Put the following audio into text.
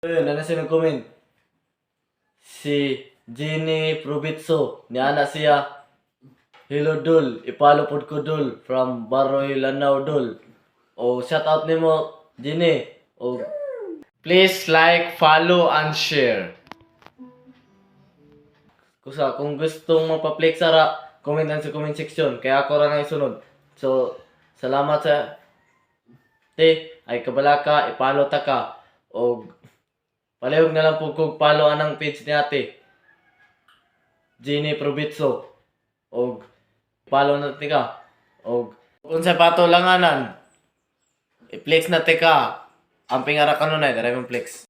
Ayun, ano siya nag-comment? Si Jenny Provitso, ni ana siya, hello Dol, ipalo pod ko Dol, from Baroy Lanao Dol. O shout out nimo Jenny. O Please like, follow, and share. kusa kung gustong magpa-flex ara, comment lang sa comment section kaya ako ra nang isunod. So, salamat sa ay kabalaka, ipalo ta ka. O palihog na lang po kung follow anang page ni ate. Jenny Provitso. O follow na ka. O kung sa patulanganan, i-flex na ka. Ang pingara kanunay, daray mong flex.